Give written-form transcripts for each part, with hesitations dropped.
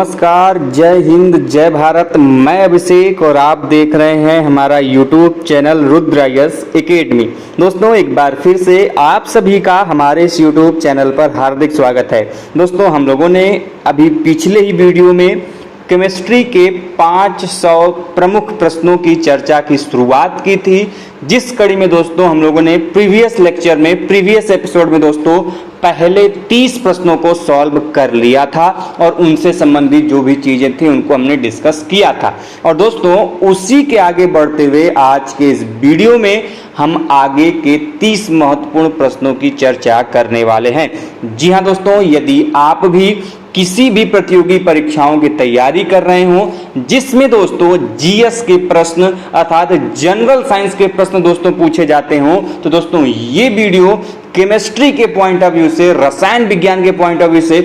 नमस्कार, जय हिंद, जय भारत। मैं अभिषेक और आप देख रहे हैं हमारा YouTube channel Rudra IAS academy. दोस्तों, एक बार फिर से आप सभी का हमारे इस यूट्यूब चैनल पर हार्दिक स्वागत है। दोस्तों, हम लोगों ने अभी पिछले ही वीडियो में केमिस्ट्री के 500 प्रमुख प्रश्नों की चर्चा की शुरुआत की थी, जिस कड़ी में दोस्तों हम लोगों ने प्रीवियस एपिसोड में दोस्तों पहले 30 प्रश्नों को सॉल्व कर लिया था और उनसे संबंधित जो भी चीजें थी उनको हमने डिस्कस किया था। और दोस्तों, उसी के आगे बढ़ते हुए आज के इस वीडियो में हम आगे के 30 महत्वपूर्ण प्रश्नों की चर्चा करने वाले हैं। जी हाँ दोस्तों, यदि आप भी किसी भी प्रतियोगी परीक्षाओं की तैयारी कर रहे हो जिसमें दोस्तों जीएस के प्रश्न अर्थात जनरल साइंस के प्रश्न दोस्तों पूछे जाते हो, तो दोस्तों ये वीडियो केमिस्ट्री के पॉइंट ऑफ व्यू से, रसायन विज्ञान के पॉइंट ऑफ व्यू से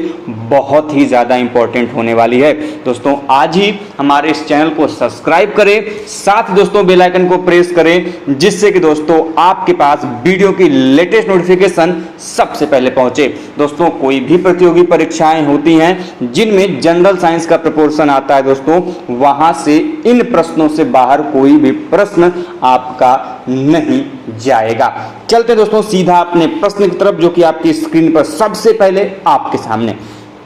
बहुत ही ज्यादा इंपॉर्टेंट होने वाली है। दोस्तों, आज ही हमारे इस चैनल को सब्सक्राइब करें, साथ दोस्तों बेल आइकन को प्रेस करें, जिससे कि दोस्तों आपके पास वीडियो की लेटेस्ट नोटिफिकेशन सबसे पहले पहुंचे। दोस्तों, कोई भी प्रतियोगी परीक्षाएं होती हैं जिनमें जनरल साइंस का प्रपोर्शन आता है दोस्तों, वहां से इन प्रश्नों से बाहर कोई भी प्रश्न आपका नहीं जाएगा। चलते दोस्तों सीधा अपने प्रश्न की तरफ, जो कि आपकी स्क्रीन पर सबसे पहले आपके सामने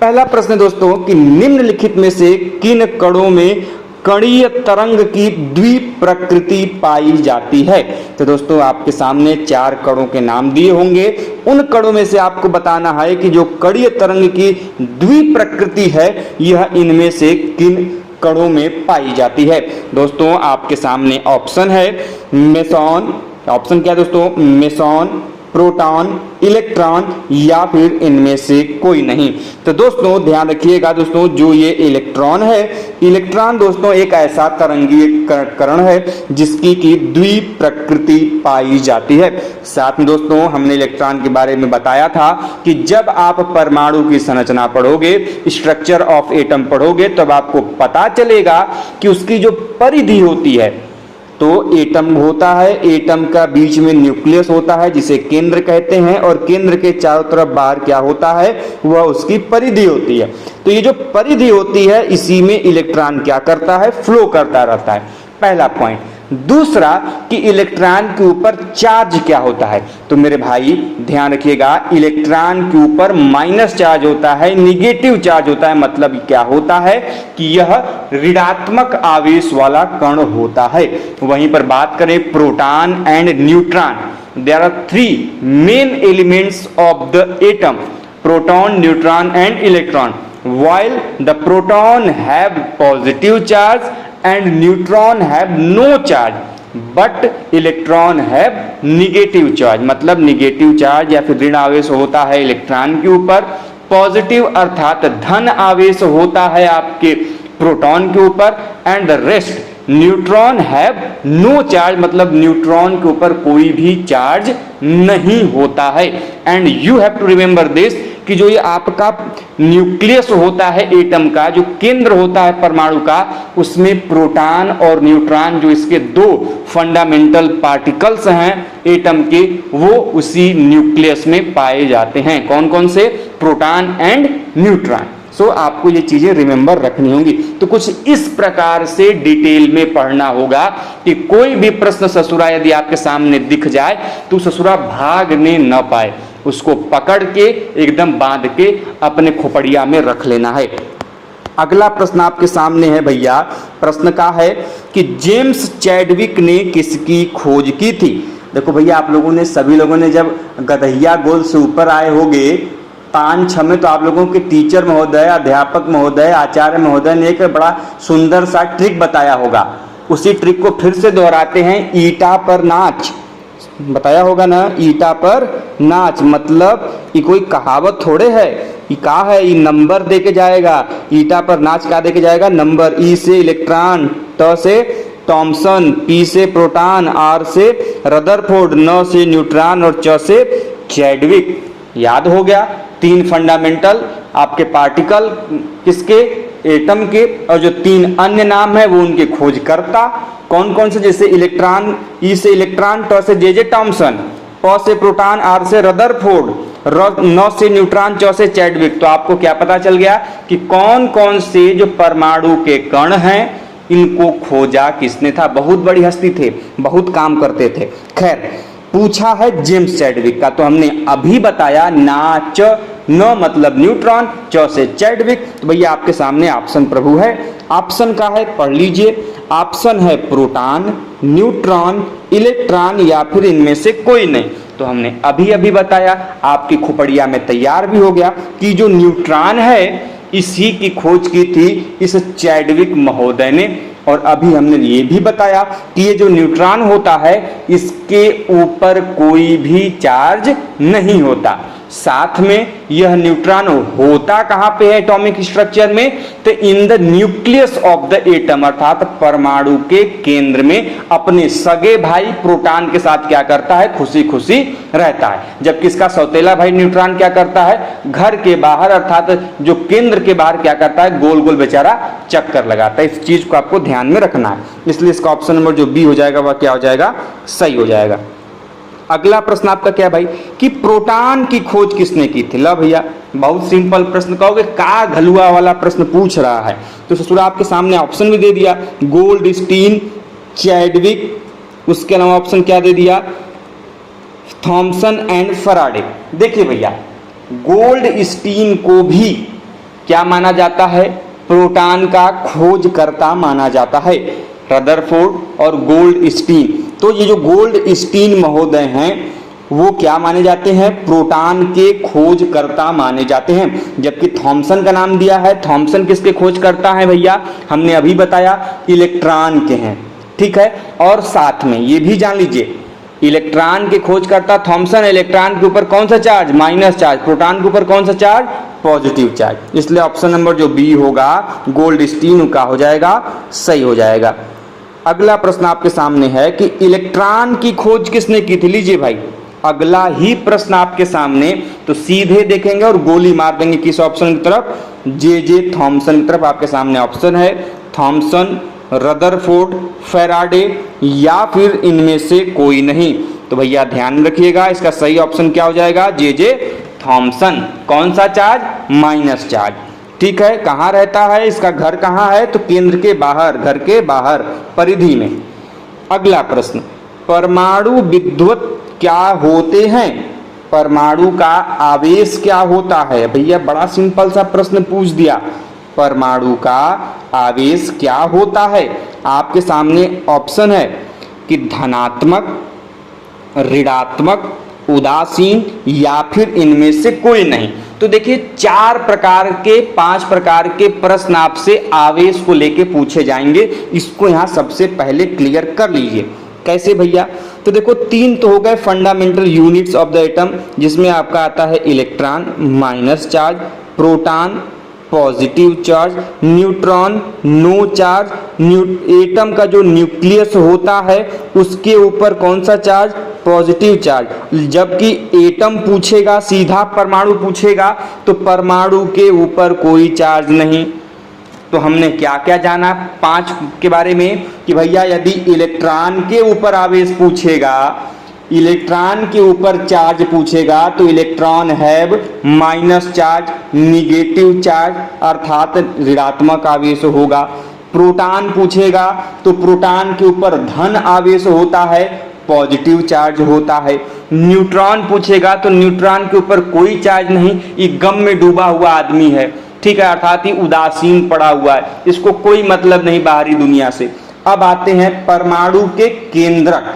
पहला प्रश्न दोस्तों कि निम्नलिखित में से किन कणों में कणीय तरंग की द्विप्रकृति पाई जाती है। तो दोस्तों आपके सामने 4 कणों के नाम दिए होंगे। उन कणों में से आपको बताना है कि जो कणीय तरंग की द्विप्रकृति है यह इनमें से किन कणों में पाई जाती है। दोस्तों आपके सामने ऑप्शन है मेसॉन, ऑप्शन क्या दोस्तों, मेसॉन, प्रोटॉन, इलेक्ट्रॉन या फिर इनमें से कोई नहीं। तो दोस्तों ध्यान रखिएगा दोस्तों, जो ये इलेक्ट्रॉन है, इलेक्ट्रॉन दोस्तों एक ऐसा तरंगीय कण है जिसकी की द्विप्रकृति पाई जाती है। साथ में दोस्तों हमने इलेक्ट्रॉन के बारे में बताया था कि जब आप परमाणु की संरचना पढ़ोगे, स्ट्रक्चर ऑफ एटम पढ़ोगे, तब आपको पता चलेगा कि उसकी जो परिधि होती है, तो एटम होता है, एटम का बीच में न्यूक्लियस होता है जिसे केंद्र कहते हैं, और केंद्र के चारों तरफ बाहर क्या होता है, वह उसकी परिधि होती है। तो ये जो परिधि होती है इसी में इलेक्ट्रॉन क्या करता है, फ्लो करता रहता है। पहला पॉइंट। दूसरा कि इलेक्ट्रॉन के ऊपर चार्ज क्या होता है। तो मेरे भाई ध्यान रखिएगा, इलेक्ट्रॉन के ऊपर माइनस चार्ज होता है, निगेटिव चार्ज होता है। मतलब क्या होता है कि यह ऋणात्मक आवेश वाला कण होता है। वहीं पर बात करें proton and neutron, there are 3 main elements of the atom, proton, neutron and electron. While the proton have positive charge and neutron have no charge, but electron have negative charge। मतलब निगेटिव चार्ज या फिर ऋण आवेश होता है electron के ऊपर, positive अर्थात धन आवेश होता है आपके प्रोटॉन के ऊपर, and the rest neutron have no charge. मतलब न्यूट्रॉन के ऊपर कोई भी चार्ज नहीं होता है। And you have to remember this कि जो ये आपका न्यूक्लियस होता है एटम का, जो केंद्र होता है परमाणु का, उसमें प्रोटॉन और न्यूट्रॉन जो इसके 2 फंडामेंटल पार्टिकल्स हैं एटम के, वो उसी न्यूक्लियस में पाए जाते हैं। कौन कौन से, प्रोटॉन एंड न्यूट्रॉन। सो आपको ये चीजें रिमेंबर रखनी होंगी। तो कुछ इस प्रकार से डिटेल में पढ़ना होगा कि कोई भी प्रश्न ससुरा यदि आपके सामने दिख जाए तो ससुरा भागने न पाए, उसको पकड़ के एकदम बांध के अपने खोपड़िया में रख लेना है। अगला प्रश्न आपके सामने है भैया। प्रश्न का है कि जेम्स चैडविक ने किसकी खोज की थी। देखो भैया, आप लोगों ने, सभी लोगों ने जब गधैया गोल से ऊपर आए होंगे 5-6 में, तो आप लोगों के टीचर महोदय, अध्यापक महोदय, आचार्य महोदय ने एक बड़ा सुंदर सा ट्रिक बताया होगा। उसी ट्रिक को फिर से दोहराते हैं, ईटा पर नाच। बताया होगा ना, ईटा पर नाच। मतलब ये कोई कहावत थोड़े है, ये का है, ये नंबर दे के जाएगा। ईटा पर नाच का दे के जाएगा, नंबर। ई से इलेक्ट्रॉन, ट से थॉमसन, पी से प्रोटॉन, आर से रदरफोर्ड, न से न्यूट्रॉन और च से चैडविक। याद हो गया, 3 फंडामेंटल आपके पार्टिकल किसके, एटम के, और जो 3 अन्य नाम है वो उनके खोजकर्ता। कौन कौन से, जैसे इलेक्ट्रॉन, ई से इलेक्ट्रॉन, ट से जे थॉमसन, प से प्रोटॉन, आर से रदरफोर्ड, न से न्यूट्रॉन, च से चैडविक। तो आपको क्या पता चल गया कि कौन कौन से जो परमाणु के कण हैं इनको खोजा किसने था। बहुत बड़ी हस्ती थे, बहुत काम करते थे। खैर, पूछा है जेम्स चैडविक का, तो हमने अभी बताया ना च, न मतलब न्यूट्रॉन, च से चैडविक। तो भैया आपके सामने ऑप्शन प्रभु है। ऑप्शन का है, पढ़ लीजिए। ऑप्शन है प्रोटॉन, न्यूट्रॉन, इलेक्ट्रॉन या फिर इनमें से कोई नहीं। तो हमने अभी अभी बताया, आपकी खोपड़िया में तैयार भी हो गया कि जो न्यूट्रॉन है इसी की खोज की थी इस चैडविक महोदय ने। और अभी हमने ये भी बताया कि ये जो न्यूट्रॉन होता है इसके ऊपर कोई भी चार्ज नहीं होता। साथ में यह न्यूट्रॉन होता कहां पे है एटॉमिक स्ट्रक्चर में, तो in the nucleus of the atom, अर्थात परमाणु के केंद्र में अपने सगे भाई प्रोटॉन के साथ क्या करता है, खुशी खुशी रहता है। जबकि इसका सौतेला भाई न्यूट्रॉन क्या करता है, घर के बाहर अर्थात जो केंद्र के बाहर क्या करता है, गोल गोल बेचारा चक्कर लगाता है। इस चीज को आपको ध्यान में रखना है, इसलिए इसका ऑप्शन नंबर जो बी हो जाएगा वह क्या हो जाएगा, सही हो जाएगा। अगला प्रश्न आपका क्या भाई कि प्रोटॉन की खोज किसने की थी। ला भैया बहुत सिंपल प्रश्न, कहोगे का घलुआ वाला प्रश्न पूछ रहा है, तो ससुरा आपके सामने ऑप्शन भी दे दिया, गोल्डस्टीन, चैडविक, उसके अलावा ऑप्शन क्या दे दिया, थॉमसन एंड फैराडे। देखिए भैया गोल्डस्टीन को भी क्या माना जाता है, प्रोटॉन का खोजकर्ता माना जाता है, रदरफोर्ड और गोल्डस्टीन। तो ये जो गोल्डस्टीन महोदय हैं वो क्या माने जाते हैं, प्रोटॉन के खोजकर्ता माने जाते हैं। जबकि थॉमसन का नाम दिया है, थॉमसन किसके खोजकर्ता हैं भैया, हमने अभी बताया इलेक्ट्रॉन के हैं, ठीक है। और साथ में ये भी जान लीजिए इलेक्ट्रॉन के खोजकर्ता थॉमसन, इलेक्ट्रॉन के ऊपर कौन सा चार्ज, माइनस चार्ज, प्रोटॉन के ऊपर कौन सा चार्ज, पॉजिटिव चार्ज। इसलिए ऑप्शन नंबर जो बी होगा गोल्डस्टीन का हो जाएगा, सही हो जाएगा। अगला प्रश्न आपके सामने है कि इलेक्ट्रॉन की खोज किसने की थी। लीजिए भाई अगला ही प्रश्न आपके सामने, तो सीधे देखेंगे और गोली मार देंगे किस ऑप्शन की तरफ, जे थॉमसन की तरफ। आपके सामने ऑप्शन है थॉमसन, रदरफोर्ड, फैराडे या फिर इनमें से कोई नहीं। तो भैया ध्यान रखिएगा इसका सही ऑप्शन क्या हो जाएगा, जे थॉमसन। कौन सा चार्ज, माइनस चार्ज, ठीक है। कहाँ रहता है, इसका घर कहाँ है, तो केंद्र के बाहर, घर के बाहर परिधि में। अगला प्रश्न, परमाणु विद्युत क्या होते हैं, परमाणु का आवेश क्या होता है। भैया बड़ा सिंपल सा प्रश्न पूछ दिया, परमाणु का आवेश क्या होता है। आपके सामने ऑप्शन है कि धनात्मक, ऋणात्मक, उदासीन या फिर इनमें से कोई नहीं। तो देखिए 5 प्रकार के प्रश्न आपसे आवेश को लेके पूछे जाएंगे, इसको यहाँ सबसे पहले क्लियर कर लीजिए। कैसे भैया, तो देखो 3 तो हो गए fundamental units of the atom, जिसमें आपका आता है electron minus charge, proton positive charge, neutron no charge. Atom का जो न्यूक्लियस होता है उसके ऊपर कौन सा चार्ज, पॉजिटिव चार्ज। जबकि एटम पूछेगा, सीधा परमाणु पूछेगा, तो परमाणु के ऊपर कोई चार्ज नहीं। तो हमने क्या क्या जाना 5 के बारे में कि भैया यदि इलेक्ट्रॉन के ऊपर आवेश पूछेगा, इलेक्ट्रॉन के ऊपर चार्ज पूछेगा, तो electron have minus charge, negative charge अर्थात ऋणात्मक आवेश होगा। प्रोटॉन पूछेगा तो प्रोटॉन के ऊपर धन आवेश होता है, पॉजिटिव चार्ज होता है। न्यूट्रॉन पूछेगा तो न्यूट्रॉन के ऊपर कोई चार्ज नहीं, ये गम में डूबा हुआ आदमी है, ठीक है, अर्थात ही उदासीन पड़ा हुआ है, इसको कोई मतलब नहीं बाहरी दुनिया से। अब आते हैं परमाणु के केंद्रक,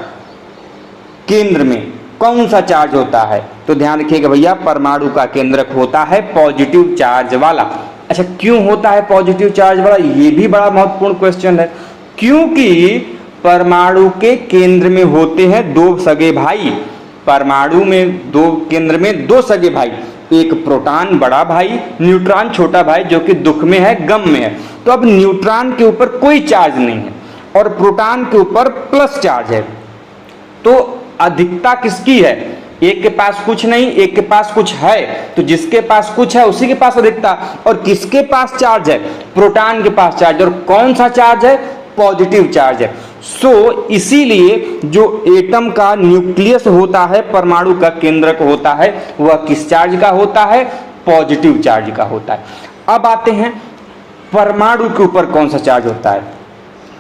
केंद्र में कौन सा चार्ज होता है, तो ध्यान रखिएगा भैया परमाणु का केंद्रक होता है पॉजिटिव चार्ज वाला। अच्छा क्यों होता है पॉजिटिव चार्ज वाला, ये भी बड़ा महत्वपूर्ण क्वेश्चन है। क्योंकि परमाणु के केंद्र में होते हैं 2 सगे भाई, परमाणु में 2 केंद्र में 2 सगे भाई, एक प्रोटॉन बड़ा भाई, न्यूट्रॉन छोटा भाई जो कि दुख में है, गम में है। तो अब न्यूट्रॉन के ऊपर कोई चार्ज नहीं है और प्रोटॉन के ऊपर प्लस चार्ज है, तो अधिकता किसकी है, एक के पास कुछ नहीं, एक के पास कुछ है, तो जिसके पास कुछ है उसी के पास अधिकता। और किसके पास चार्ज है, प्रोटॉन के पास चार्ज, और कौन सा चार्ज है, पॉजिटिव चार्ज है। सो इसीलिए जो एटम का न्यूक्लियस होता है, परमाणु का केंद्रक होता है, वह किस चार्ज का होता है? पॉजिटिव चार्ज का होता है। अब आते हैं परमाणु के ऊपर कौन सा चार्ज होता है।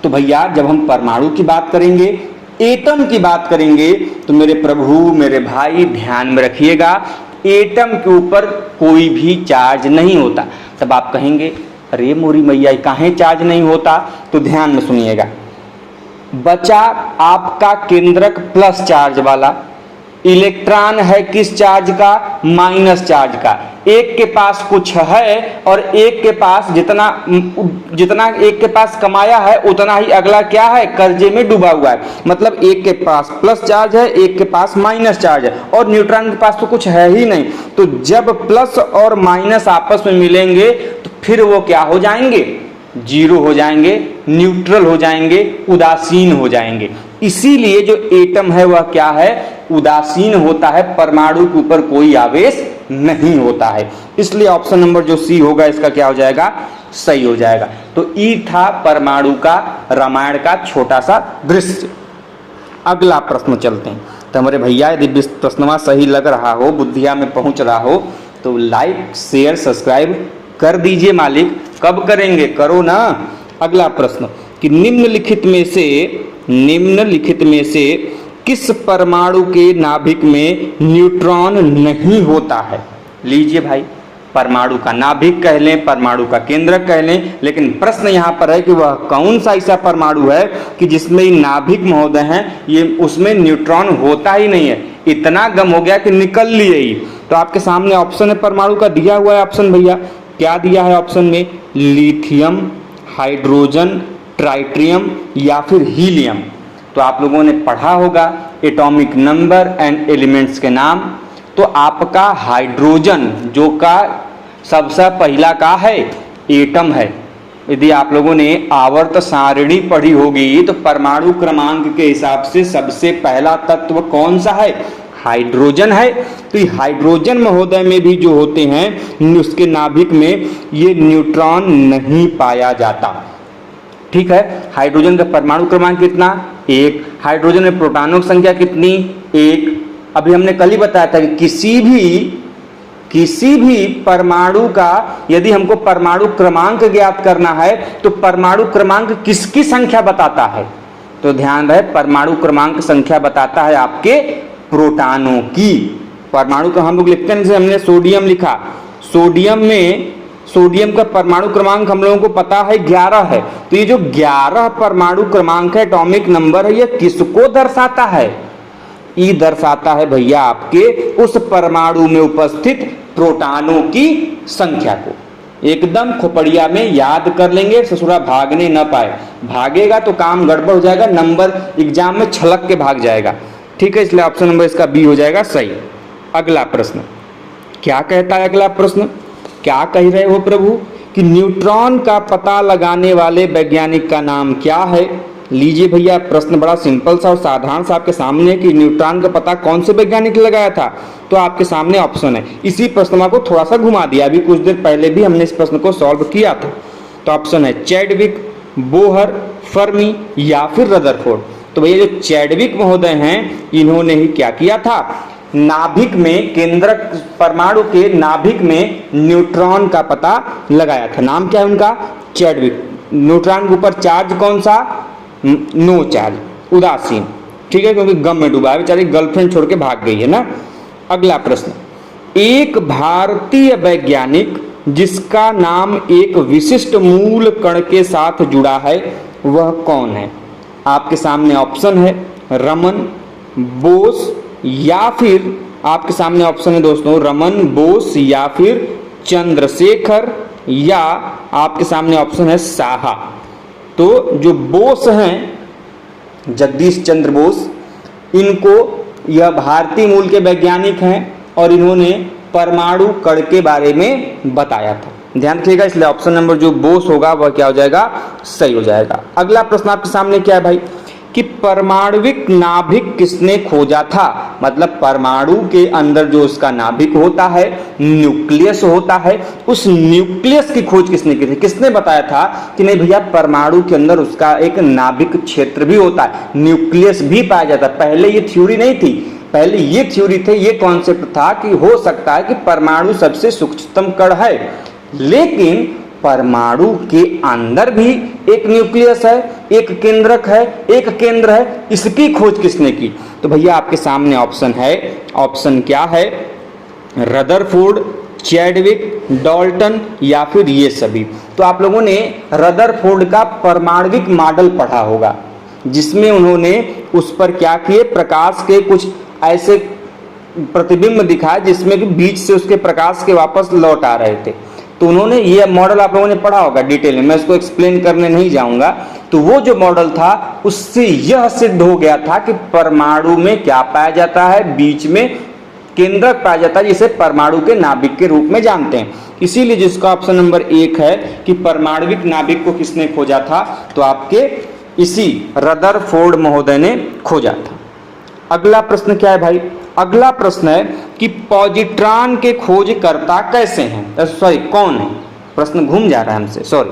तो भैया जब हम परमाणु की बात करेंगे, एटम की बात करेंगे, तो मेरे प्रभु मेरे भाई ध्यान में रखिएगा, एटम के ऊपर कोई भी चार्ज नहीं होता। तब आप कहेंगे अरे मोरी मैया काहे चार्ज नहीं होता? तो ध्यान में सुनिएगा, बचा आपका केंद्रक प्लस चार्ज वाला, इलेक्ट्रॉन है किस चार्ज का? माइनस चार्ज का। एक के पास कुछ है और एक के पास जितना एक के पास कमाया है उतना ही अगला क्या है? कर्जे में डूबा हुआ है। मतलब एक के पास प्लस चार्ज है, एक के पास माइनस चार्ज है, और न्यूट्रॉन के पास तो कुछ है ही नहीं। तो जब प्लस और माइनस आपस में मिलेंगे तो फिर वो क्या हो जाएंगे? जीरो हो जाएंगे, न्यूट्रल हो जाएंगे, उदासीन हो जाएंगे। इसीलिए जो एटम है वह क्या है? उदासीन होता है, परमाणु के ऊपर कोई आवेश नहीं होता है। इसलिए ऑप्शन नंबर जो सी होगा इसका क्या हो जाएगा? सही हो जाएगा। तो ई था परमाणु का रामायण का छोटा सा दृश्य। अगला प्रश्न चलते हैं। तो हमारे भैया यदि प्रश्नवा सही लग रहा हो, बुद्धिया में पहुंच रहा हो, तो लाइक शेयर सब्सक्राइब कर दीजिए मालिक। कब करेंगे? करो ना। अगला प्रश्न कि निम्नलिखित में से किस परमाणु के नाभिक में न्यूट्रॉन नहीं होता है? लीजिए भाई, परमाणु का नाभिक कह लें, परमाणु का केंद्रक कह लें, लेकिन प्रश्न यहाँ पर है कि वह कौन सा ऐसा परमाणु है कि जिसमें नाभिक महोदय हैं, ये उसमें न्यूट्रॉन होता ही नहीं है। इतना गम हो गया कि निकल लिए ही। तो आपके सामने ऑप्शन है परमाणु का दिया हुआ है ऑप्शन। भैया क्या दिया है ऑप्शन में? लिथियम, हाइड्रोजन, ट्राइटियम या फिर हीलियम। तो आप लोगों ने पढ़ा होगा एटॉमिक नंबर एंड एलिमेंट्स के नाम। तो आपका हाइड्रोजन जो का सबसे पहला का है एटम है। यदि आप लोगों ने आवर्त सारणी पढ़ी होगी तो परमाणु क्रमांक के हिसाब से सबसे पहला तत्व कौन सा है? हाइड्रोजन है। तो ये हाइड्रोजन महोदय में भी जो होते हैं उसके नाभिक में ये न्यूट्रॉन नहीं पाया जाता। ठीक है, हाइड्रोजन का परमाणु क्रमांक कितना? 1। हाइड्रोजन में प्रोटॉनों की संख्या कितनी? 1। अभी हमने कल ही बताया था कि किसी भी परमाणु का यदि हमको परमाणु क्रमांक ज्ञात करना है तो परमाणु क्रमांक किसकी संख्या बताता है? तो ध्यान रहे, परमाणु क्रमांक संख्या बताता है आपके प्रोटॉनों की। परमाणु का हम लोग लिखते हैं, जैसे हमने सोडियम लिखा, सोडियम का परमाणु क्रमांक हम लोगों को पता है 11 है। तो ये जो 11 परमाणु क्रमांक है, एटॉमिक नंबर है, ये किसको दर्शाता है? ये दर्शाता है भैया आपके उस परमाणु में उपस्थित प्रोटॉनों की संख्या को। एकदम खोपड़िया में याद कर लेंगे, ससुरा भागने न पाए। भागेगा तो काम गड़बड़ हो जाएगा, नंबर एग्जाम में छलक के भाग जाएगा। ठीक है, इसलिए ऑप्शन नंबर इसका बी हो जाएगा सही। अगला प्रश्न क्या कहता है? अगला प्रश्न क्या कह रहे हो प्रभु कि न्यूट्रॉन का पता लगाने वाले वैज्ञानिक का नाम क्या है? लीजिए भैया, प्रश्न बड़ा सिंपल सा और साधारण सा आपके सामने है कि न्यूट्रॉन का पता कौन से वैज्ञानिक ने लगाया था। तो आपके सामने ऑप्शन है। इसी प्रश्न को थोड़ा सा घुमा दिया, अभी कुछ देर पहले भी हमने इस प्रश्न को सॉल्व किया था। तो ऑप्शन है चैडविक, बोहर, फर्मी या फिर रदरफोर्ड। तो भैया जो चैडविक महोदय हैं, इन्होंने ही क्या किया था? नाभिक में, केंद्रक परमाणु के नाभिक में न्यूट्रॉन का पता लगाया था। नाम क्या है उनका? चैडविक। न्यूट्रॉन के ऊपर चार्ज कौन सा? नो चार्ज, उदासीन। ठीक है, क्योंकि गम में डूबा है, बेचारी गर्लफ्रेंड छोड़ के भाग गई है ना। अगला प्रश्न, एक भारतीय वैज्ञानिक जिसका नाम एक विशिष्ट मूल कण के साथ जुड़ा है, वह कौन है? आपके सामने ऑप्शन है रमन, बोस या फिर आपके सामने ऑप्शन है दोस्तों रमन, बोस या फिर चंद्रशेखर, या आपके सामने ऑप्शन है साहा। तो जो बोस हैं, जगदीश चंद्र बोस, इनको यह भारतीय मूल के वैज्ञानिक हैं और इन्होंने परमाणु कण के बारे में बताया था। ध्यान रखिएगा, इसलिए ऑप्शन नंबर जो बोस होगा वह क्या हो जाएगा? सही हो जाएगा। अगला प्रश्न आपके सामने क्या है भाई? कि परमाणुविक नाभिक किसने खोजा था। मतलब परमाणु के अंदर जो उसका नाभिक होता है, न्यूक्लियस होता है, उस न्यूक्लियस की खोज किसने की थी। किसने बताया था कि नहीं भैया परमाणु के अंदर उसका एक नाभिक क्षेत्र भी होता है, न्यूक्लियस भी पाया जाता है। पहले ये थ्योरी नहीं थी, पहले ये थ्योरी थे, ये कॉन्सेप्ट था कि हो सकता है कि परमाणु सबसे सूक्ष्मतम कण है, लेकिन परमाणु के अंदर भी एक न्यूक्लियस है, एक केंद्रक है, एक केंद्र है, इसकी खोज किसने की। तो भैया आपके सामने ऑप्शन है, ऑप्शन क्या है, रदरफोर्ड, चैडविक, डाल्टन या फिर ये सभी। तो आप लोगों ने रदरफोर्ड का परमाणुविक मॉडल पढ़ा होगा, जिसमें उन्होंने उस पर क्या किए, प्रकाश के कुछ ऐसे प्रतिबिंब दिखाए जिसमें कि बीच से उसके प्रकाश के वापस लौट आ रहे थे। तो उन्होंने ये मॉडल आप लोगों ने पढ़ा होगा डिटेल में, मैं इसको एक्सप्लेन करने नहीं जाऊंगा। तो वो जो मॉडल था उससे यह सिद्ध हो गया था कि परमाणु में क्या पाया जाता है, बीच में केंद्रक पाया जाता है, जिसे परमाणु के नाभिक के रूप में जानते हैं। इसीलिए जिसका ऑप्शन नंबर 1 है कि परमाणुविक नाभिक को किसने खोजा था, तो आपके इसी रदरफोर्ड महोदय ने खोजा था। अगला प्रश्न क्या है भाई, अगला प्रश्न है कि पॉजिट्रॉन के खोजकर्ता कैसे हैं, सॉरी कौन है, प्रश्न घूम जा रहा है हमसे, सॉरी।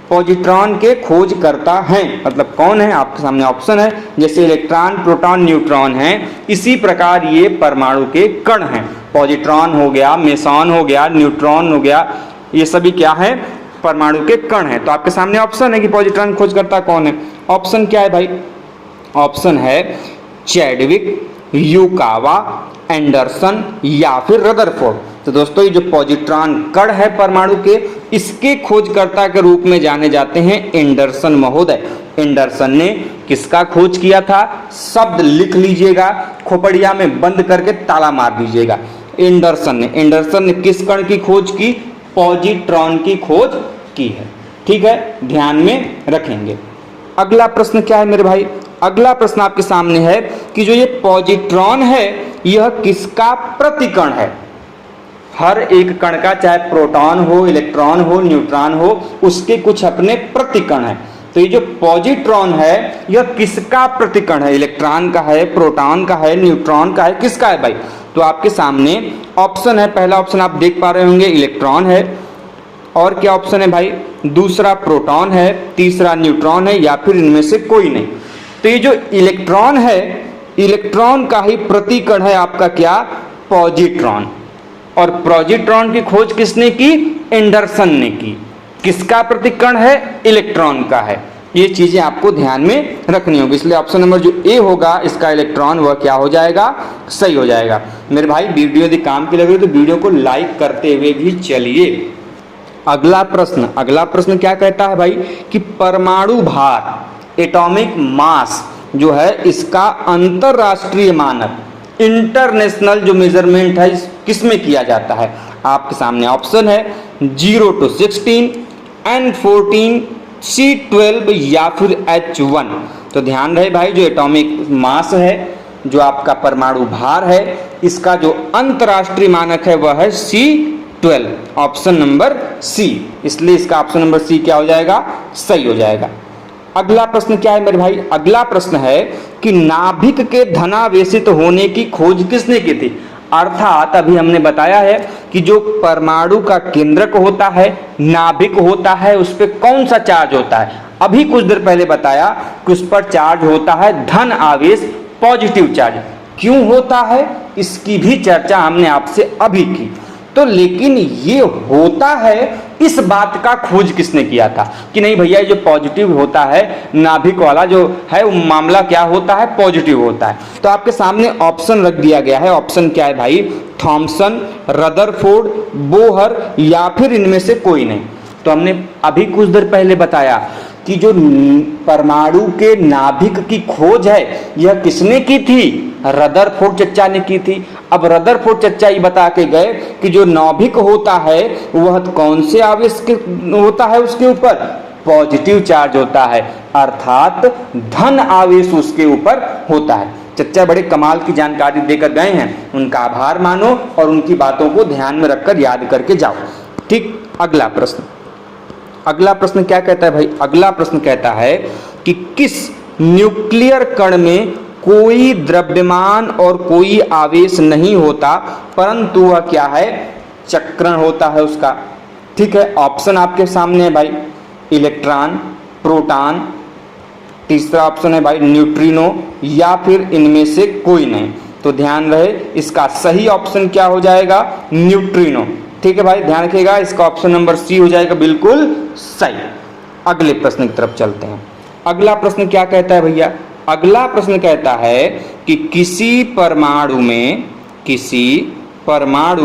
पॉजिट्रॉन के खोजकर्ता हैं मतलब कौन है, आपके सामने ऑप्शन है। जैसे इलेक्ट्रॉन, प्रोटॉन, न्यूट्रॉन हैं, इसी प्रकार ये परमाणु के कण हैं। पॉजिट्रॉन हो गया, मेसॉन हो गया, न्यूट्रॉन हो गया, ये सभी क्या है, परमाणु के कण हैं। तो आपके सामने ऑप्शन है कि पॉजिट्रॉन खोजकर्ता कौन है। ऑप्शन क्या है भाई, ऑप्शन है चैडविक, युकावा, एंडरसन या फिर रदरफोर्ड। तो दोस्तों ये जो पॉजिट्रॉन कण है परमाणु के, इसके खोजकर्ता के रूप में जाने जाते हैं एंडरसन महोदय। एंडरसन ने किसका खोज किया था, शब्द लिख लीजिएगा, खोपड़िया में बंद करके ताला मार दीजिएगा। एंडरसन ने किस कण की खोज की, पॉजिट्रॉन की खोज की है। ठीक है, ध्यान में रखेंगे। अगला प्रश्न क्या है मेरे भाई, अगला प्रश्न आपके सामने है कि जो ये पॉजिट्रॉन है यह किसका प्रतिकण है। हर एक कण का, चाहे प्रोटॉन हो, इलेक्ट्रॉन हो, न्यूट्रॉन हो, उसके कुछ अपने प्रतिकण हैं। तो ये जो पॉजिट्रॉन है यह किसका प्रतिकण है, इलेक्ट्रॉन का है, प्रोटॉन का है, न्यूट्रॉन का है, किसका है भाई। तो आपके सामने ऑप्शन है, पहला ऑप्शन आप देख पा रहे होंगे इलेक्ट्रॉन है, और क्या ऑप्शन है भाई, दूसरा प्रोटॉन है, तीसरा न्यूट्रॉन है, या फिर इनमें से कोई नहीं। तो ये जो इलेक्ट्रॉन है, इलेक्ट्रॉन का ही प्रतिकण है आपका क्या, पॉजिट्रॉन। और पॉजिट्रॉन की खोज किसने की, एंडरसन ने की। किसका प्रतिकण है, इलेक्ट्रॉन का है। ये चीजें आपको ध्यान में रखनी होगी, इसलिए ऑप्शन नंबर जो ए होगा इसका इलेक्ट्रॉन वह क्या हो जाएगा, सही हो जाएगा। मेरे भाई वीडियो यदि काम की लग रही है तो वीडियो को लाइक करते हुए भी चलिए। अगला प्रश्न क्या कहता है भाई कि परमाणु भार, एटॉमिक मास जो है, इसका अंतरराष्ट्रीय मानक, इंटरनेशनल जो मेजरमेंट है किसमें किया जाता है। आपके सामने ऑप्शन है 0 to 16, N14, C12 या फिर H1। तो ध्यान रहे भाई, जो एटॉमिक मास है, जो आपका परमाणु भार है, इसका जो अंतरराष्ट्रीय मानक है वह है C12, ऑप्शन नंबर सी। इसलिए इसका ऑप्शन नंबर सी क्या हो जाएगा, सही हो जाएगा। अगला प्रश्न क्या है मेरे भाई, अगला प्रश्न है कि नाभिक के धनावेशित होने की खोज किसने की थी। अर्थात अभी हमने बताया है कि जो परमाणु का केंद्रक होता है, नाभिक होता है, उस पर कौन सा चार्ज होता है। अभी कुछ देर पहले बताया कि उस पर चार्ज होता है धन आवेश, पॉजिटिव चार्ज। क्यों होता है इसकी भी चर्चा हमने आपसे अभी की। तो लेकिन ये होता है, इस बात का खोज किसने किया था कि नहीं भैया जो पॉजिटिव होता है, नाभिक वाला जो है वो मामला क्या होता है, पॉजिटिव होता है। तो आपके सामने ऑप्शन रख दिया गया है, ऑप्शन क्या है भाई, थॉमसन, रदरफोर्ड, बोहर या फिर इनमें से कोई नहीं। तो हमने अभी कुछ देर पहले बताया कि जो परमाणु के नाभिक की खोज है यह किसने की थी, रदरफोर्ड चचा ने की थी। अब रदरफोर्ड चचा ये बता के गए कि जो नाभिक होता है वह कौन से आवेश के होता है, उसके ऊपर पॉजिटिव चार्ज होता है, अर्थात धन आवेश उसके ऊपर होता है। चचा बड़े कमाल की जानकारी देकर गए हैं, उनका आभार मानो और उनकी बातों को ध्यान में रखकर याद करके जाओ। ठीक, अगला प्रश्न क्या कहता है भाई, अगला प्रश्न कहता है कि किस न्यूक्लियर कण में कोई द्रव्यमान और कोई आवेश नहीं होता, परंतु वह क्या है, चक्रण होता है उसका। ठीक है, ऑप्शन आपके सामने है भाई, इलेक्ट्रॉन, प्रोटॉन, तीसरा ऑप्शन है भाई न्यूट्रिनो, या फिर इनमें से कोई नहीं। तो ध्यान रहे इसका सही ऑप्शन क्या हो जाएगा, न्यूट्रिनो। ठीक है भाई, ध्यान रखिएगा, इसका ऑप्शन नंबर सी हो जाएगा बिल्कुल सही। अगले प्रश्न की तरफ चलते हैं। अगला प्रश्न क्या कहता है भैया, अगला प्रश्न कहता है कि किसी परमाणु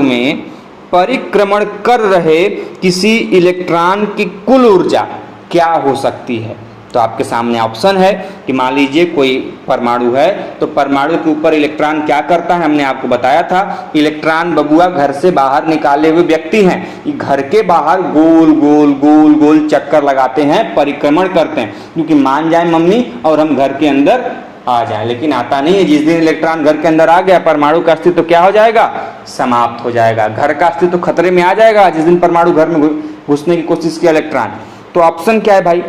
में परिक्रमण कर रहे किसी इलेक्ट्रॉन की कुल ऊर्जा क्या हो सकती है। तो आपके सामने ऑप्शन है कि मान लीजिए कोई परमाणु है, तो परमाणु के ऊपर इलेक्ट्रॉन क्या करता है, हमने आपको बताया था, इलेक्ट्रॉन बबुआ घर से बाहर निकाले हुए व्यक्ति हैं, घर के बाहर गोल गोल गोल गोल चक्कर लगाते हैं, परिक्रमण करते हैं, क्योंकि मान जाए मम्मी और हम घर के अंदर आ जाए, लेकिन आता नहीं है। जिस दिन इलेक्ट्रॉन घर के अंदर आ गया, परमाणु का अस्तित्व क्या हो जाएगा, समाप्त हो जाएगा, घर का अस्तित्व खतरे में आ जाएगा जिस दिन परमाणु घर में घुसने की कोशिश किया इलेक्ट्रॉन। तो ऑप्शन क्या है भाई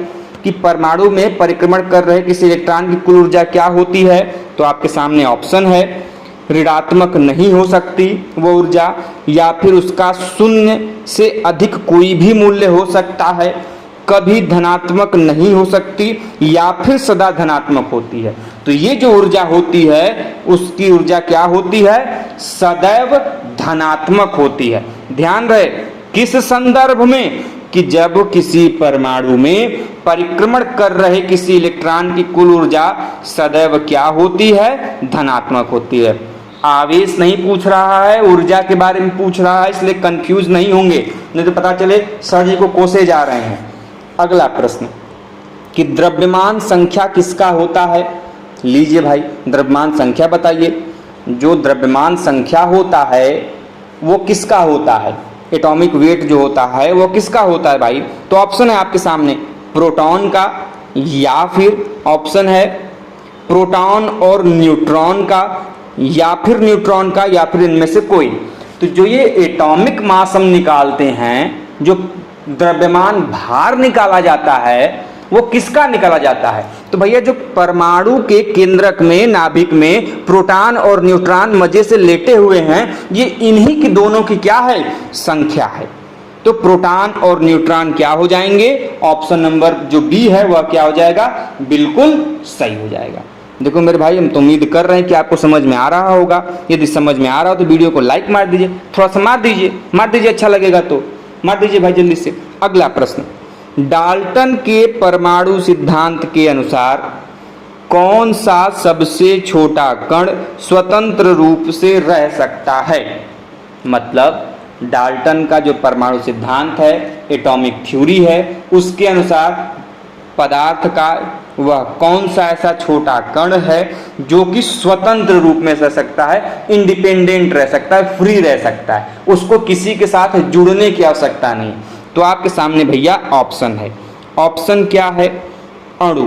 कि परमाणु में परिक्रमण कर रहे किसी इलेक्ट्रॉन की कुल ऊर्जा क्या होती है। तो आपके सामने ऑप्शन है, ऋणात्मक नहीं हो सकती वो ऊर्जा, या फिर उसका शून्य से अधिक कोई भी मूल्य हो सकता है, कभी धनात्मक नहीं हो सकती, या फिर सदा धनात्मक होती है। तो ये जो ऊर्जा होती है उसकी ऊर्जा क्या होती है, सदैव धनात्मक होती है। ध्यान रहे किस संदर्भ में, कि जब किसी परमाणु में परिक्रमण कर रहे किसी इलेक्ट्रॉन की कुल ऊर्जा सदैव क्या होती है, धनात्मक होती है। आवेश नहीं पूछ रहा है, ऊर्जा के बारे में पूछ रहा है, इसलिए कंफ्यूज नहीं होंगे, नहीं तो पता चले सर जी को कोसे जा रहे हैं। अगला प्रश्न कि द्रव्यमान संख्या किसका होता है। लीजिए भाई, द्रव्यमान संख्या बताइए। जो द्रव्यमान संख्या होता है वो किसका होता है, एटॉमिक वेट जो होता है वो किसका होता है भाई। तो ऑप्शन है आपके सामने, प्रोटॉन का, या फिर ऑप्शन है प्रोटॉन और न्यूट्रॉन का, या फिर न्यूट्रॉन का, या फिर इनमें से कोई। तो जो ये एटॉमिक मास हम निकालते हैं, जो द्रव्यमान भार निकाला जाता है, वो किसका निकाला जाता है। तो भैया जो परमाणु के केंद्रक में, नाभिक में प्रोटॉन और न्यूट्रॉन मजे से लेटे हुए हैं, ये इन्हीं की दोनों की क्या है, संख्या है। तो प्रोटॉन और न्यूट्रॉन क्या हो जाएंगे, ऑप्शन नंबर जो बी है वह क्या हो जाएगा, बिल्कुल सही हो जाएगा। देखो मेरे भाई, हम तो उम्मीद कर रहे हैं कि आपको समझ में आ रहा होगा। यदि समझ में आ रहा हो तो वीडियो को लाइक मार दीजिए, थोड़ा सा मार दीजिए, अच्छा लगेगा तो मार दीजिए भाई जल्दी से। अगला प्रश्न, डाल्टन के परमाणु सिद्धांत के अनुसार कौन सा सबसे छोटा कण स्वतंत्र रूप से रह सकता है। मतलब डाल्टन का जो परमाणु सिद्धांत है, एटॉमिक थ्योरी है, उसके अनुसार पदार्थ का वह कौन सा ऐसा छोटा कण है जो कि स्वतंत्र रूप में रह सकता है, इंडिपेंडेंट रह सकता है, फ्री रह सकता है, उसको किसी के साथ जुड़ने की आवश्यकता नहीं। तो आपके सामने भैया ऑप्शन है। ऑप्शन क्या है, अणु,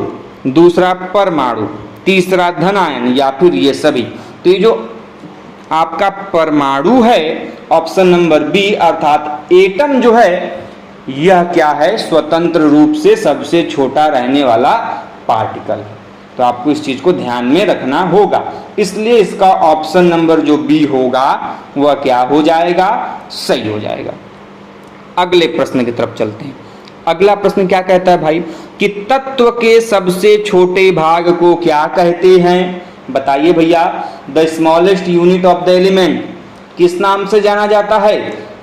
दूसरा परमाणु, तीसरा धनायन, या फिर ये सभी। तो ये जो आपका परमाणु है, ऑप्शन नंबर बी अर्थात एटम जो है, यह क्या है, स्वतंत्र रूप से सबसे छोटा रहने वाला पार्टिकल। तो आपको इस चीज को ध्यान में रखना होगा, इसलिए इसका ऑप्शन नंबर जो बी होगा वह क्या हो जाएगा, सही हो जाएगा। अगले प्रश्न की तरफ चलते हैं। अगला प्रश्न क्या कहता है भाई कि तत्व के सबसे छोटे भाग को क्या कहते हैं। बताइए भैया, the smallest unit of the element किस नाम से जाना जाता है।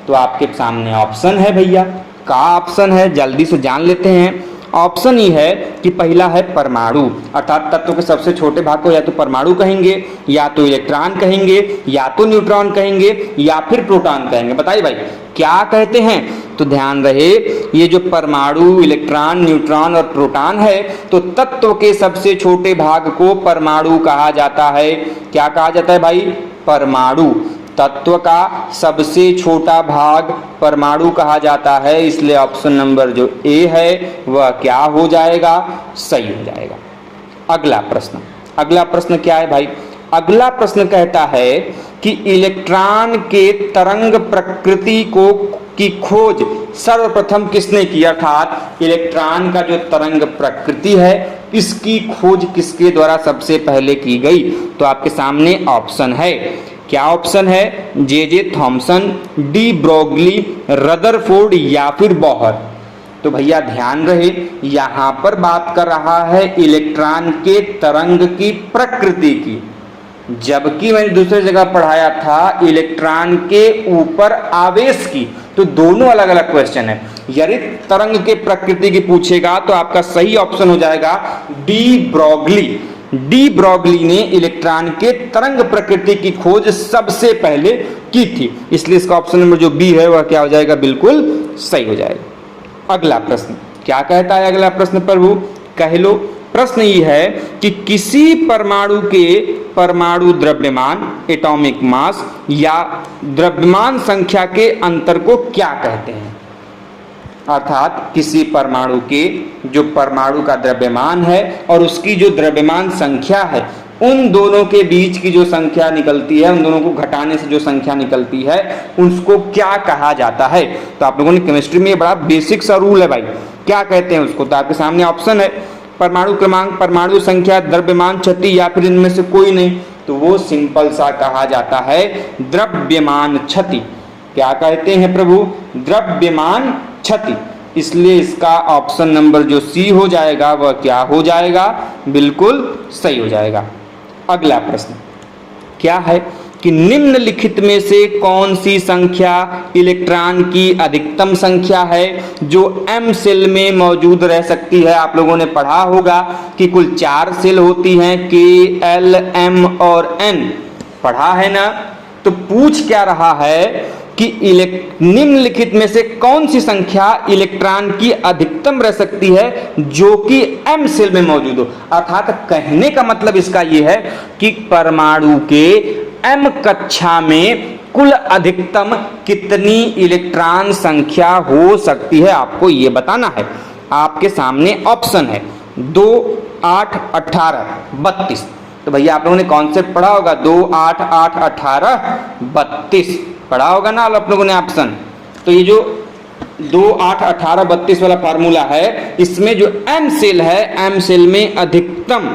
तो आपके सामने ऑप्शन है भैया, का ऑप्शन है जल्दी से जान लेते हैं। ऑप्शन ई है कि पहला है परमाणु, अर्थात तत्व के सबसे छोटे भाग को या तो परमाणु कहेंगे, या तो इलेक्ट्रॉन कहेंगे, या तो न्यूट्रॉन कहेंगे, या फिर प्रोटॉन कहेंगे। बताइए भाई क्या कहते हैं। तो ध्यान रहे, ये जो परमाणु, इलेक्ट्रॉन, न्यूट्रॉन और प्रोटॉन है, तो तत्व के सबसे छोटे भाग को परमाणु कहा जाता है। क्या कहा जाता है भाई, परमाणु। तत्व का सबसे छोटा भाग परमाणु कहा जाता है, इसलिए ऑप्शन नंबर जो ए है वह क्या हो जाएगा, सही हो जाएगा। अगला प्रश्न क्या है भाई, अगला प्रश्न कहता है कि इलेक्ट्रॉन के तरंग प्रकृति की खोज सर्वप्रथम किसने की। अर्थात इलेक्ट्रॉन का जो तरंग प्रकृति है इसकी खोज किसके द्वारा सबसे पहले की गई? तो आपके सामने ऑप्शन है, क्या ऑप्शन है? J Thomson, de Broglie, Rutherford या फिर बॉहर। तो भैया ध्यान रहे, यहां पर बात कर रहा है इलेक्ट्रॉन के तरंग की प्रकृति की, जबकि मैंने दूसरी जगह पढ़ाया था इलेक्ट्रॉन के ऊपर आवेश की। तो दोनों अलग अलग क्वेश्चन है। यदि तरंग के प्रकृति की पूछेगा तो आपका सही ऑप्शन हो जाएगा डी ब्रोगली। डी ब्रोगली ने इलेक्ट्रॉन के तरंग प्रकृति की खोज सबसे पहले की थी, इसलिए इसका ऑप्शन नंबर जो बी है वह क्या हो जाएगा? बिल्कुल सही हो जाएगा। अगला प्रश्न क्या कहता है? अगला प्रश्न प्रभु कह लो। प्रश्न ये है कि किसी परमाणु के परमाणु द्रव्यमान एटॉमिक मास या द्रव्यमान संख्या के अंतर को क्या कहते हैं? अर्थात किसी परमाणु के जो परमाणु का द्रव्यमान है और उसकी जो द्रव्यमान संख्या है, उन दोनों के बीच की जो संख्या निकलती है, उन दोनों को घटाने से जो संख्या निकलती है, उसको क्या कहा जाता है? तो आप लोगों ने केमिस्ट्री में ये बड़ा बेसिक सा रूल है भाई, क्या कहते हैं उसको? तो आपके सामने ऑप्शन है परमाणु क्रमांक, परमाणु संख्या, द्रव्यमान छति या फिर इनमें से कोई नहीं। तो वो सिंपल सा कहा जाता है द्रव्यमान छति। क्या कहते हैं प्रभु? द्रव्यमान छति। इसलिए इसका ऑप्शन नंबर जो सी हो जाएगा वह क्या हो जाएगा? बिल्कुल सही हो जाएगा। अगला प्रश्न क्या है कि निम्नलिखित में से कौन सी संख्या इलेक्ट्रॉन की अधिकतम संख्या है जो m सेल में मौजूद रह सकती है? आप लोगों ने पढ़ा होगा कि कुल 4 सेल होती हैं, K, L, M और N, पढ़ा है ना? तो पूछ क्या रहा है कि निम्नलिखित में से कौन सी संख्या इलेक्ट्रॉन की अधिकतम रह सकती है जो कि m सेल में मौजूद हो। अर्थात कहने का मतलब इसका यह है कि परमाणु के m कक्षा में कुल अधिकतम कितनी इलेक्ट्रॉन संख्या हो सकती है, आपको यह बताना है। आपके सामने ऑप्शन है 2, 8, 18, 32। तो भैया आप लोगों ने कॉन्सेप्ट पढ़ा होगा, 2, 8, 8, 18, 32 पढ़ा होगा ना आप लोगों ने ऑप्शन। तो ये जो 2, 8, 18, 32 वाला फार्मूला है, इसमें जो m सेल है, m सेल में अधिकतम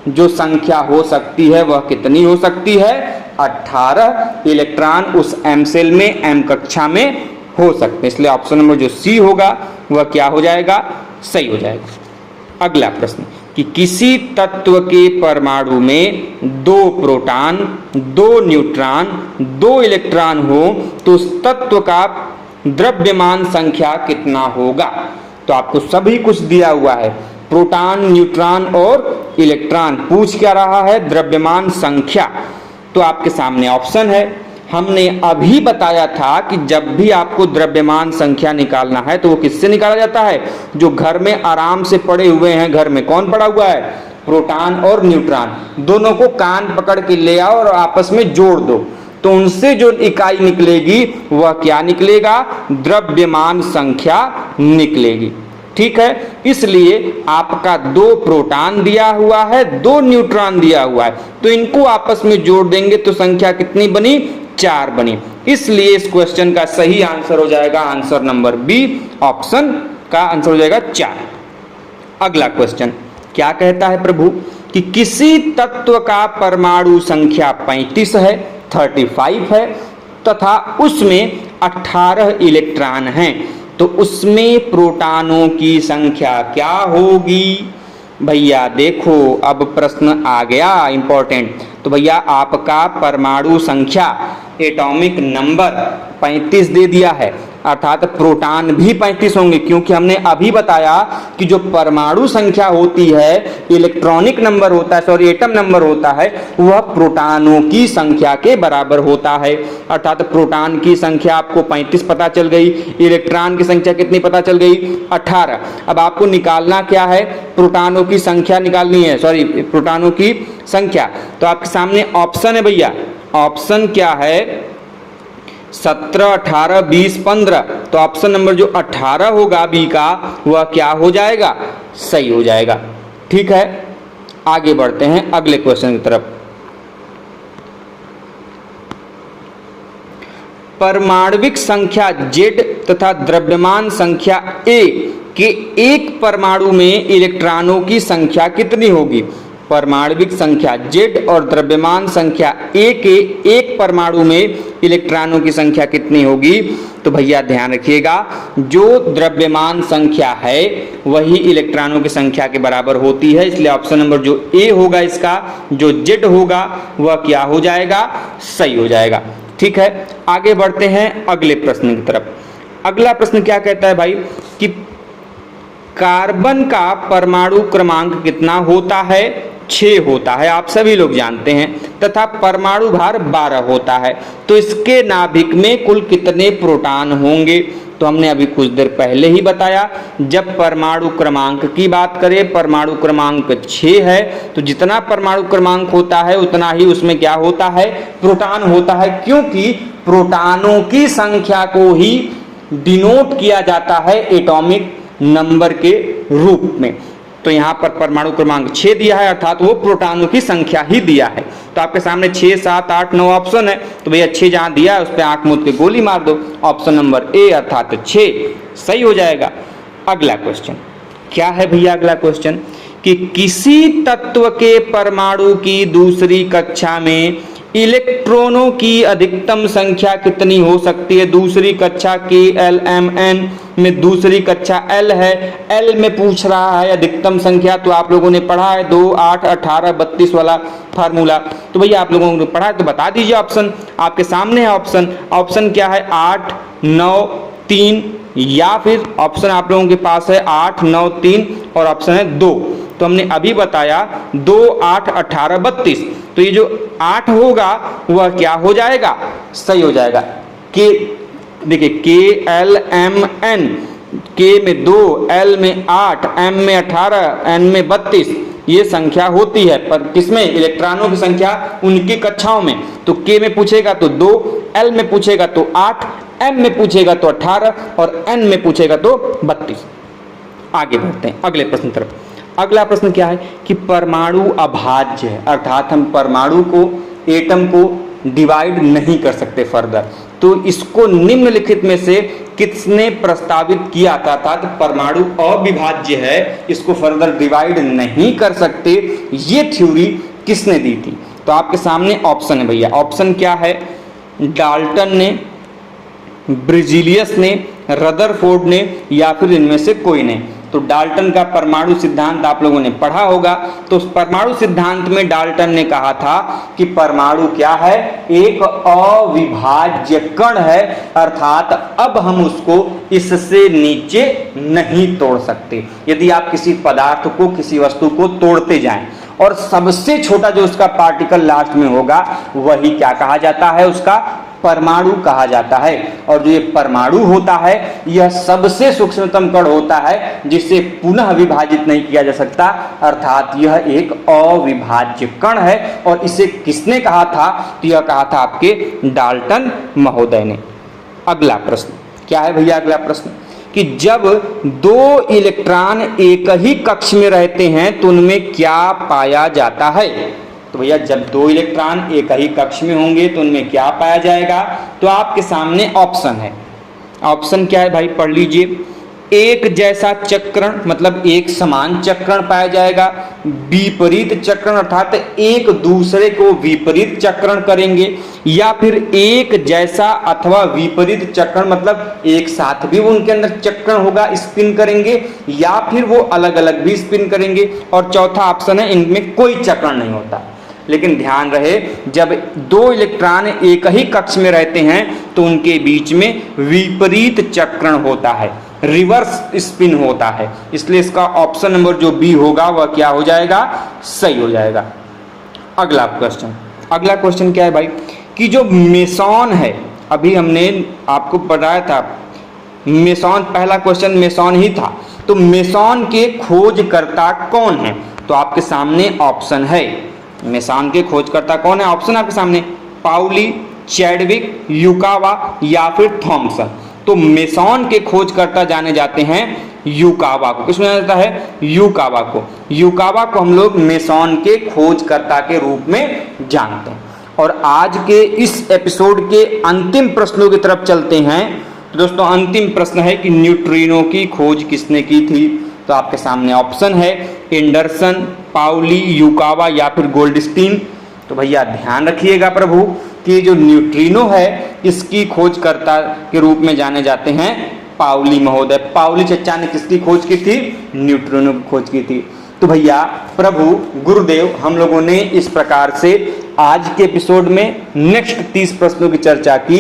जो संख्या हो सकती है वह कितनी हो सकती है? 18 इलेक्ट्रॉन उस m सेल में m कक्षा में हो सकते हैं। इसलिए ऑप्शन नंबर जो सी होगा वह क्या हो जाएगा? सही हो जाएगा। अगला प्रश्न कि किसी तत्व के परमाणु में 2 प्रोटॉन, 2 न्यूट्रॉन, 2 इलेक्ट्रॉन हो तो उस तत्व का द्रव्यमान संख्या कितना होगा? तो आपको सभी कुछ दिया हुआ है, प्रोटॉन, न्यूट्रॉन और इलेक्ट्रॉन। पूछ क्या रहा है? द्रव्यमान संख्या। तो आपके सामने ऑप्शन है। हमने अभी बताया था कि जब भी आपको द्रव्यमान संख्या निकालना है तो वो किससे निकाला जाता है? जो घर में आराम से पड़े हुए हैं, घर में कौन पड़ा हुआ है? प्रोटॉन और न्यूट्रॉन। दोनों को कान पकड़ के ले आओ और आपस में जोड़ दो, तो उनसे जो इकाई निकलेगी वह क्या निकलेगा? द्रव्यमान संख्या निकलेगी। ठीक है, इसलिए आपका 2 प्रोटॉन दिया हुआ है, 2 न्यूट्रॉन दिया हुआ है, तो इनको आपस में जोड़ देंगे तो संख्या कितनी बनी? 4 बनी। इसलिए इस क्वेश्चन का सही आंसर हो जाएगा आंसर नंबर बी, ऑप्शन का आंसर हो जाएगा 4। अगला क्वेश्चन क्या कहता है प्रभु कि किसी तत्व का परमाणु संख्या 35 है, 35 है तथा उसमें 18 इलेक्ट्रॉन हैं, तो उसमें प्रोटॉनों की संख्या क्या होगी? भैया देखो, अब प्रश्न आ गया इंपॉर्टेंट। तो भैया आपका परमाणु संख्या एटॉमिक नंबर 35 दे दिया है, अर्थात प्रोटॉन भी 35 होंगे, क्योंकि हमने अभी बताया कि जो परमाणु संख्या होती है, इलेक्ट्रॉनिक नंबर होता है, सॉरी एटम नंबर होता है, वह प्रोटॉनों की संख्या के बराबर होता है। अर्थात प्रोटॉन की संख्या आपको 35 पता चल गई, इलेक्ट्रॉन की संख्या कितनी पता चल गई? 18। अब आपको निकालना क्या है? प्रोटॉनों की संख्या निकालनी है, सॉरी प्रोटॉनों की संख्या। तो आपके सामने ऑप्शन है भैया, ऑप्शन क्या है? 17, 18, 20, 15। तो ऑप्शन नंबर जो 18 होगा बी का, वह क्या हो जाएगा? सही हो जाएगा। ठीक है, आगे बढ़ते हैं अगले क्वेश्चन की तरफ। परमाणविक संख्या Z तथा द्रव्यमान संख्या A कि एक परमाणु में इलेक्ट्रॉनों की संख्या कितनी होगी। परमाणविक संख्या Z और द्रव्यमान संख्या A के एक परमाणु में इलेक्ट्रॉनों की संख्या कितनी होगी। तो भैया ध्यान रखिएगा, जो द्रव्यमान संख्या है वही इलेक्ट्रॉनों की संख्या के बराबर होती है, इसलिए ऑप्शन नंबर जो A होगा इसका, जो Z होगा वह क्या हो जाएगा, सही हो जाएगा। ठीक है, आगे बढ़ते हैं अगले प्रश्न की तरफ। अगला प्रश्न क्या कहता है भाई कि कार्बन का परमाणु क्रमांक कितना होता है, 6 होता है, आप सभी लोग जानते हैं, तथा परमाणु भार 12 होता है। तो इसके नाभिक में कुल कितने प्रोटॉन होंगे। तो हमने अभी कुछ देर पहले ही बताया, जब परमाणु क्रमांक की बात करें, परमाणु क्रमांक 6 है, तो जितना परमाणु क्रमांक होता है उतना ही उसमें क्या होता है, प्रोटॉन होता है, क्योंकि प्रोटॉनों की संख्या को ही डिनोट किया जाता है एटॉमिक नंबर के रूप में। तो यहाँ पर परमाणु क्रमांक 6 दिया है, अर्थात वो प्रोटॉनों की संख्या ही दिया है। तो आपके सामने 6, 7, 8, 9 ऑप्शन है, तो भैया 6 जहाँ दिया है उस पर आंख मूंद के गोली मार दो, ऑप्शन नंबर ए अर्थात 6 सही हो जाएगा। अगला क्वेश्चन क्या है भैया, अगला क्वेश्चन कि किसी तत्व के परमाणु की दूसरी कक्षा में इलेक्ट्रॉनों की अधिकतम संख्या कितनी हो सकती है। दूसरी कक्षा KLMN में दूसरी कक्षा L है, L में पूछ रहा है अधिकतम संख्या, तो आप लोगों ने पढ़ा है 2, 8, 18, 32 वाला फार्मूला। तो भैया आप लोगों ने पढ़ा है तो बता दीजिए ऑप्शन, आपके सामने है ऑप्शन। ऑप्शन क्या है, 8, 9, 3, या फिर ऑप्शन आप लोगों के पास है 8, 9, 3 और ऑप्शन है 2। तो हमने अभी बताया 2, 8, 18, 32, तो ये जो 8 होगा वह क्या हो जाएगा, सही हो जाएगा। के देखिए KLMN, K में 2, L में 8, M में 18, N में 32 ये संख्या होती है, पर किसमें, इलेक्ट्रॉनों की संख्या उनकी कक्षाओं में। तो K में पूछेगा तो 2, L में पूछेगा तो 8, M में पूछेगा तो 18 और N में पूछेगा तो 32। आगे बढ़ते हैं अगले प्रश्न तरफ। अगला प्रश्न क्या है कि परमाणु अभाज्य है, अर्थात हम परमाणु को, एटम को डिवाइड नहीं कर सकते फर्दर। तो इसको निम्नलिखित में से किसने प्रस्तावित किया था, अर्थात परमाणु अविभाज्य है, इसको फर्दर डिवाइड नहीं कर सकते, ये थ्योरी किसने दी थी। तो आपके सामने ऑप्शन है भैया, ऑप्शन क्या है, डाल्टन ने, ब्रिजिलियस ने, रदरफोर्ड ने, या फिर इनमें से कोई ने। तो डाल्टन का परमाणु सिद्धांत आप लोगों ने पढ़ा होगा। तो उस परमाणु सिद्धांत में डाल्टन ने कहा था कि परमाणु क्या है, एक अविभाज्य कण है, अर्थात अब हम उसको इससे नीचे नहीं तोड़ सकते। यदि आप किसी पदार्थ को, किसी वस्तु को तोड़ते जाएं और सबसे छोटा जो उसका पार्टिकल लास्ट में होगा वही क्या कहा जाता है, उसका परमाणु कहा जाता है। और जो ये परमाणु होता है यह सबसे सूक्ष्मतम कण होता है जिसे पुनः विभाजित नहीं किया जा सकता, अर्थात यह एक अविभाज्य कण है। और इसे किसने कहा था, तो यह कहा था आपके डाल्टन महोदय ने। अगला प्रश्न क्या है भैया, अगला प्रश्न कि जब 2 इलेक्ट्रॉन एक ही कक्ष में रहते हैं तो उनमें क्या पाया जाता है। तो भैया जब 2 इलेक्ट्रॉन एक ही कक्ष में होंगे तो उनमें क्या पाया जाएगा। तो आपके सामने ऑप्शन है, ऑप्शन क्या है भाई पढ़ लीजिए। एक जैसा चक्रण, मतलब एक समान चक्रण पाया जाएगा। विपरीत चक्रण, अर्थात एक दूसरे को विपरीत चक्रण करेंगे। या फिर एक जैसा अथवा विपरीत चक्रण, मतलब एक साथ भी वो उनके अंदर चक्रण होगा, स्पिन करेंगे, या फिर वो अलग अलग भी स्पिन करेंगे। और चौथा ऑप्शन है इनमें कोई चक्रण नहीं होता। लेकिन ध्यान रहे, जब 2 इलेक्ट्रॉन एक ही कक्ष में रहते हैं तो उनके बीच में विपरीत चक्रण होता है, रिवर्स स्पिन होता है। इसलिए इसका ऑप्शन नंबर जो बी होगा वह क्या हो जाएगा, सही हो जाएगा। अगला क्वेश्चन, अगला क्वेश्चन क्या है भाई कि जो मेसॉन है, अभी हमने आपको बताया था मेसॉन, पहला क्वेश्चन मेसॉन ही था। तो मेसॉन के खोजकर्ता कौन है। तो आपके सामने ऑप्शन है, मेसॉन के खोजकर्ता कौन है, ऑप्शन आपके सामने, पाउली, चैडविक, युकावा या फिर थॉमसन। तो मेसॉन के खोजकर्ता जाने जाते हैं युकावा को। किसमें जाना जाता है, युकावा को। युकावा को हम लोग मेसॉन के खोजकर्ता के रूप में जानते हैं। और आज के इस एपिसोड के अंतिम प्रश्नों की तरफ चलते हैं। तो दोस्तों अंतिम प्रश्न है कि न्यूट्रिनो की खोज किसने की थी। तो आपके सामने ऑप्शन है एंडरसन, पाउली, युकावा या फिर गोल्डस्टीन। तो भैया ध्यान रखिएगा प्रभु कि जो न्यूट्रिनो है इसकी खोजकर्ता के रूप में जाने जाते हैं पाउली महोदय। पाउली चचा ने किसकी खोज की थी? न्यूट्रिनो की खोज की थी। तो भैया प्रभु गुरुदेव हम लोगों ने इस प्रकार से आज के एपिसोड में नेक्स्ट 30 प्रश्नों की चर्चा की।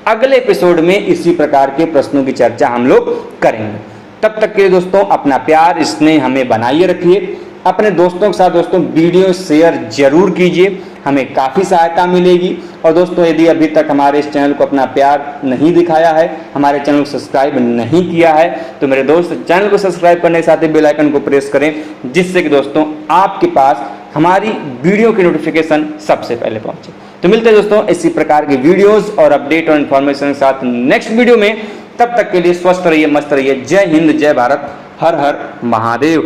अगले एपिसोड में इसी प्रकार के प्रश्नों की चर्चा हम लोग करेंगे। तब तक के लिए दोस्तों अपना प्यार स्नेह हमें बनाए रखिए। अपने दोस्तों के साथ दोस्तों वीडियो शेयर जरूर कीजिए, हमें काफ़ी सहायता मिलेगी। और दोस्तों यदि अभी तक हमारे इस चैनल को अपना प्यार नहीं दिखाया है, हमारे चैनल को सब्सक्राइब नहीं किया है, तो मेरे दोस्त चैनल को सब्सक्राइब करने के साथ ही बेल आइकन को प्रेस करें, जिससे कि दोस्तों आपके पास हमारी वीडियो की नोटिफिकेशन सबसे पहले पहुंचे। तो मिलते हैं दोस्तों इसी प्रकार की वीडियोस और अपडेट और इन्फॉर्मेशन के साथ नेक्स्ट वीडियो में। तब तक के लिए स्वस्थ रहिए, मस्त रहिए। जय हिंद, जय भारत, हर हर महादेव।